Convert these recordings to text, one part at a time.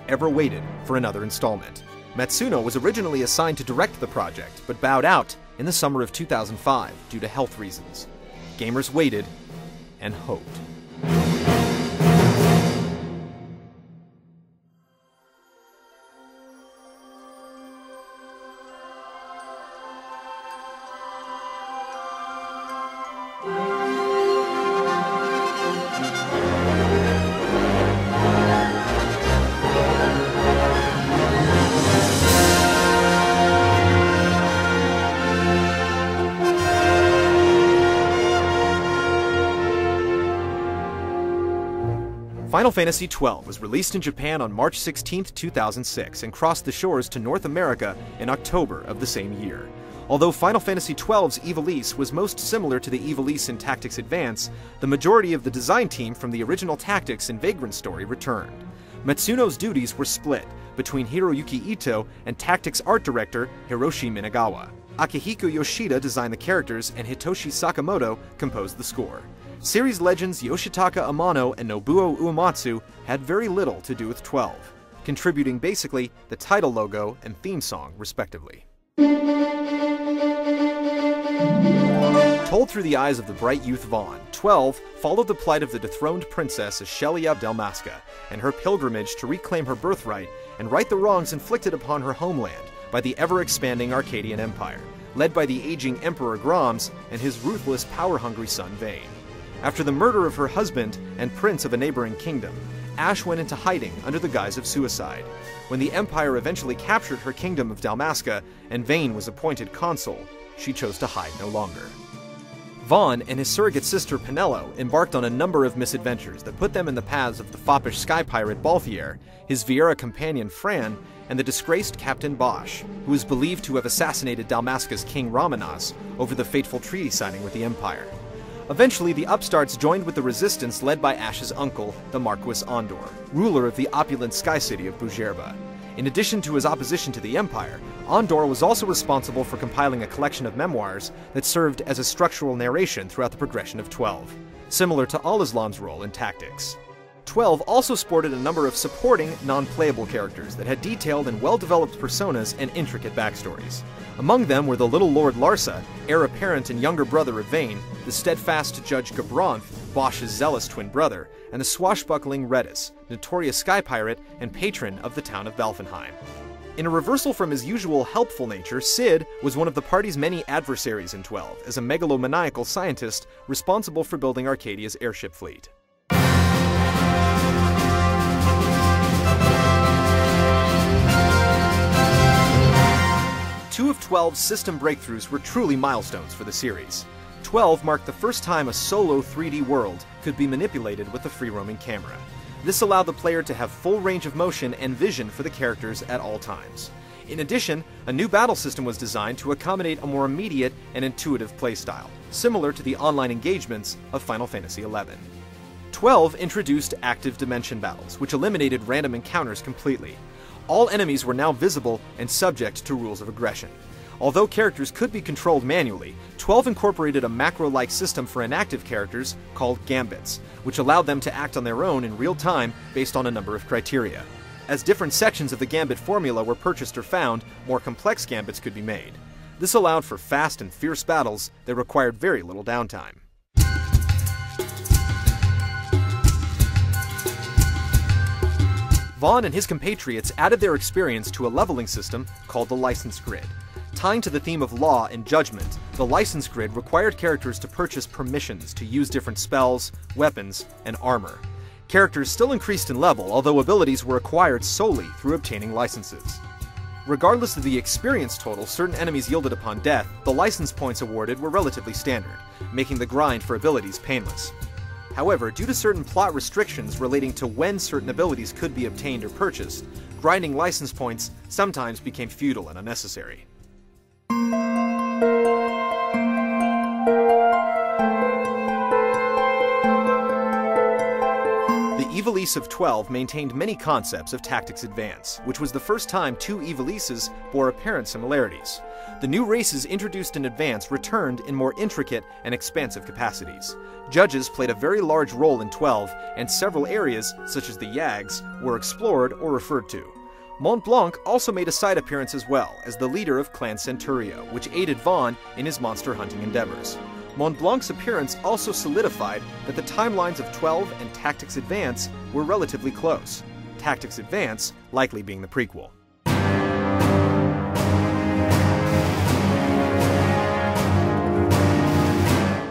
ever waited for another installment. Matsuno was originally assigned to direct the project, but bowed out in the summer of 2005 due to health reasons. Gamers waited and hoped. Final Fantasy XII was released in Japan on March 16, 2006, and crossed the shores to North America in October of the same year. Although Final Fantasy XII's Ivalice was most similar to the Ivalice in Tactics Advance, the majority of the design team from the original Tactics and Vagrant story returned. Matsuno's duties were split between Hiroyuki Ito and Tactics art director Hiroshi Minagawa. Akihiko Yoshida designed the characters and Hitoshi Sakamoto composed the score. Series legends Yoshitaka Amano and Nobuo Uematsu had very little to do with 12, contributing basically the title logo and theme song, respectively. Told through the eyes of the bright youth Vaughn, 12 followed the plight of the dethroned princess Ashelia Dalmasca and her pilgrimage to reclaim her birthright and right the wrongs inflicted upon her homeland by the ever-expanding Arcadian Empire, led by the aging Emperor Groms and his ruthless, power-hungry son Vayne. After the murder of her husband and prince of a neighboring kingdom, Ashe went into hiding under the guise of suicide. When the Empire eventually captured her kingdom of Dalmasca and Vayne was appointed consul, she chose to hide no longer. Vaughn and his surrogate sister Penelo embarked on a number of misadventures that put them in the paths of the foppish sky pirate Balthier, his Viera companion Fran, and the disgraced Captain Bosch, who is believed to have assassinated Dalmasca's king Ramenas over the fateful treaty signing with the Empire. Eventually, the upstarts joined with the resistance led by Ashe's uncle, the Marquis Ondor, ruler of the opulent sky city of Bujerba. In addition to his opposition to the Empire, Ondor was also responsible for compiling a collection of memoirs that served as a structural narration throughout the progression of 12, similar to Al-Islam's role in Tactics. 12 also sported a number of supporting, non-playable characters that had detailed and well-developed personas and intricate backstories. Among them were the Little Lord Larsa, heir apparent and younger brother of Vayne, the steadfast Judge Gabranth, Bosch's zealous twin brother, and the swashbuckling Redis, notorious sky pirate and patron of the town of Balfenheim. In a reversal from his usual helpful nature, Cid was one of the party's many adversaries in 12, as a megalomaniacal scientist responsible for building Arcadia's airship fleet. Two of 12's system breakthroughs were truly milestones for the series. 12 marked the first time a solo 3D world could be manipulated with a free-roaming camera. This allowed the player to have full range of motion and vision for the characters at all times. In addition, a new battle system was designed to accommodate a more immediate and intuitive playstyle, similar to the online engagements of Final Fantasy XI. 12 introduced active dimension battles, which eliminated random encounters completely. All enemies were now visible and subject to rules of aggression. Although characters could be controlled manually, 12 incorporated a macro-like system for inactive characters called gambits, which allowed them to act on their own in real time based on a number of criteria. As different sections of the gambit formula were purchased or found, more complex gambits could be made. This allowed for fast and fierce battles that required very little downtime. Vaughn and his compatriots added their experience to a leveling system called the License Grid. Tying to the theme of law and judgment, the License Grid required characters to purchase permissions to use different spells, weapons, and armor. Characters still increased in level, although abilities were acquired solely through obtaining licenses. Regardless of the experience total certain enemies yielded upon death, the license points awarded were relatively standard, making the grind for abilities painless. However, due to certain plot restrictions relating to when certain abilities could be obtained or purchased, grinding license points sometimes became futile and unnecessary. The Ivalice of 12 maintained many concepts of Tactics Advance, which was the first time two Ivalices bore apparent similarities. The new races introduced in Advance returned in more intricate and expansive capacities. Judges played a very large role in 12, and several areas, such as the Yags, were explored or referred to. Mont Blanc also made a side appearance as well, as the leader of Clan Centurio, which aided Vaughn in his monster hunting endeavors. Mont Blanc's appearance also solidified that the timelines of 12 and Tactics Advance were relatively close, Tactics Advance likely being the prequel.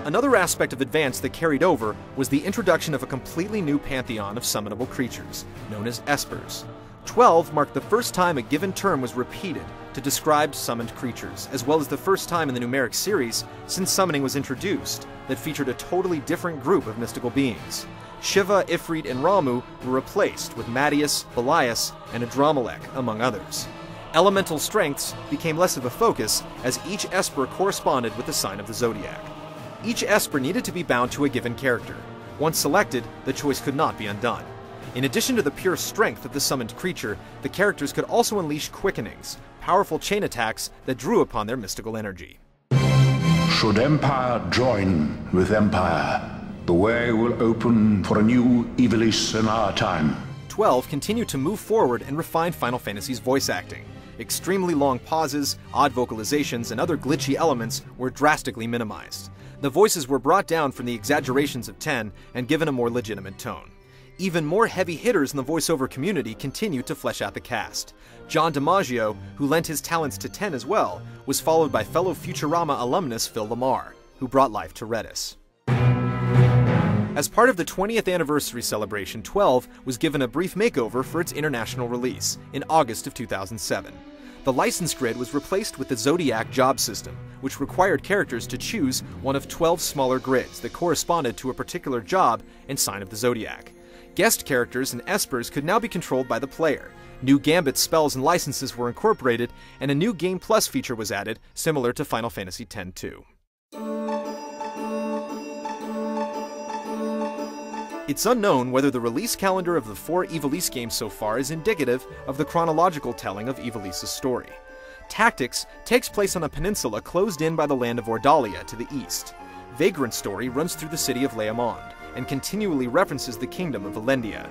Another aspect of Advance that carried over was the introduction of a completely new pantheon of summonable creatures, known as Espers. 12 marked the first time a given term was repeated to describe summoned creatures, as well as the first time in the numeric series since summoning was introduced that featured a totally different group of mystical beings. Shiva, Ifrit, and Ramu were replaced with Madius, Belias, and Adramelech, among others. Elemental strengths became less of a focus, as each Esper corresponded with the sign of the zodiac. Each Esper needed to be bound to a given character. Once selected, the choice could not be undone. In addition to the pure strength of the summoned creature, the characters could also unleash quickenings, powerful chain attacks that drew upon their mystical energy. Should Empire join with Empire, the way will open for a new Ivalice in our time. 12 continued to move forward and refine Final Fantasy's voice acting. Extremely long pauses, odd vocalizations, and other glitchy elements were drastically minimized. The voices were brought down from the exaggerations of 10 and given a more legitimate tone. Even more heavy hitters in the voiceover community continued to flesh out the cast. John DiMaggio, who lent his talents to 10 as well, was followed by fellow Futurama alumnus Phil Lamar, who brought life to Redis. As part of the 20th anniversary celebration, 12 was given a brief makeover for its international release in August of 2007. The license grid was replaced with the Zodiac job system, which required characters to choose one of 12 smaller grids that corresponded to a particular job and sign of the Zodiac. Guest characters and Espers could now be controlled by the player. New Gambit spells and licenses were incorporated, and a new Game Plus feature was added, similar to Final Fantasy X-2. It's unknown whether the release calendar of the 4 Ivalice games so far is indicative of the chronological telling of Ivalice's story. Tactics takes place on a peninsula closed in by the land of Ordalia to the east. Vagrant's story runs through the city of Leamond, and continually references the kingdom of Valendia.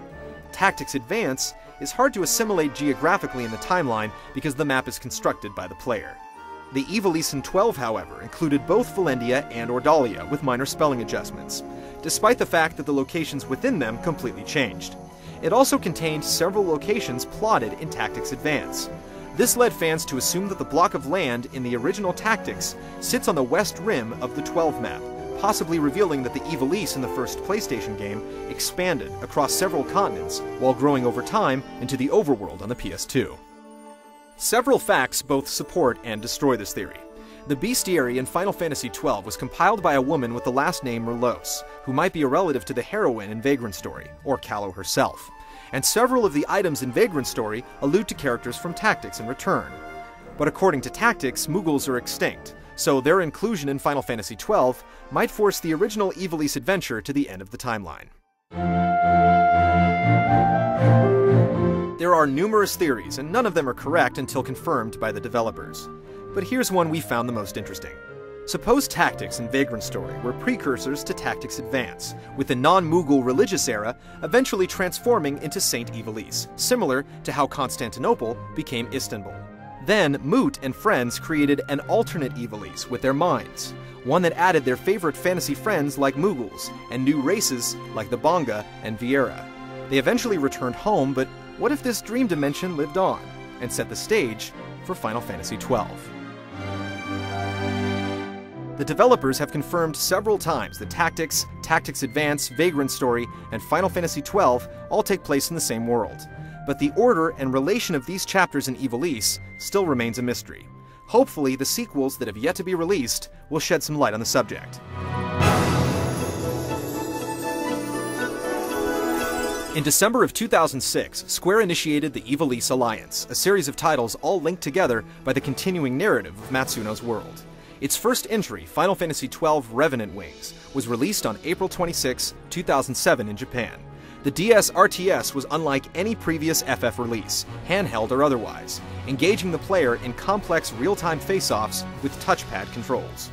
Tactics Advance is hard to assimilate geographically in the timeline because the map is constructed by the player. The Ivalice in 12, however, included both Valendia and Ordalia with minor spelling adjustments, despite the fact that the locations within them completely changed. It also contained several locations plotted in Tactics Advance. This led fans to assume that the block of land in the original Tactics sits on the west rim of the 12 map, possibly revealing that the Ivalice in the first PlayStation game expanded across several continents while growing over time into the overworld on the PS2. Several facts both support and destroy this theory. The bestiary in Final Fantasy XII was compiled by a woman with the last name Merlos, who might be a relative to the heroine in Vagrant's story, or Callow herself. And several of the items in Vagrant's story allude to characters from Tactics in Return. But according to Tactics, Moogles are extinct, so their inclusion in Final Fantasy XII might force the original Ivalice adventure to the end of the timeline. There are numerous theories, and none of them are correct until confirmed by the developers. But here's one we found the most interesting. Suppose Tactics and Vagrant's story were precursors to Tactics Advance, with the non-Moogle religious era eventually transforming into Saint Ivalice, similar to how Constantinople became Istanbul. Then, Moot and friends created an alternate Ivalice with their minds, one that added their favorite fantasy friends like Moogles, and new races like the Bonga and Viera. They eventually returned home, but what if this dream dimension lived on, and set the stage for Final Fantasy XII? The developers have confirmed several times that Tactics, Tactics Advance, Vagrant's story, and Final Fantasy XII all take place in the same world. But the order and relation of these chapters in Ivalice still remains a mystery. Hopefully, the sequels that have yet to be released will shed some light on the subject. In December of 2006, Square initiated the Ivalice Alliance, a series of titles all linked together by the continuing narrative of Matsuno's world. Its first entry, Final Fantasy XII Revenant Wings, was released on April 26, 2007 in Japan. The DS RTS was unlike any previous FF release, handheld or otherwise, engaging the player in complex real-time face-offs with touchpad controls.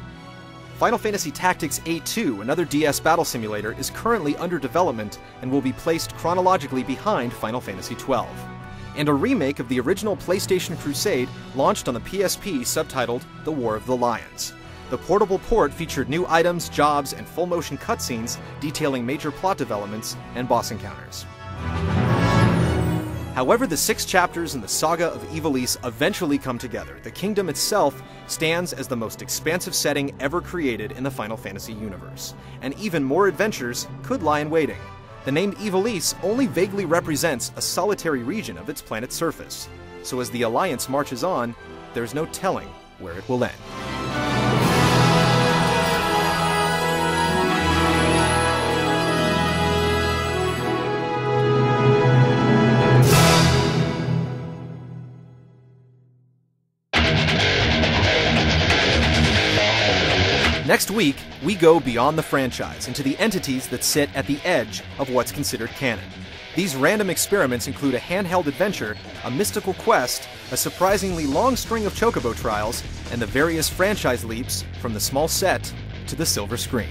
Final Fantasy Tactics A2, another DS battle simulator, is currently under development and will be placed chronologically behind Final Fantasy XII. And a remake of the original PlayStation Crusade launched on the PSP subtitled The War of the Lions. The portable port featured new items, jobs, and full-motion cutscenes detailing major plot developments and boss encounters. However the 6 chapters in the saga of Ivalice eventually come together, the kingdom itself stands as the most expansive setting ever created in the Final Fantasy universe, and even more adventures could lie in waiting. The name Ivalice only vaguely represents a solitary region of its planet's surface, so as the Alliance marches on, there's no telling where it will end. Next week, we go beyond the franchise into the entities that sit at the edge of what's considered canon. These random experiments include a handheld adventure, a mystical quest, a surprisingly long string of chocobo trials, and the various franchise leaps from the small set to the silver screen.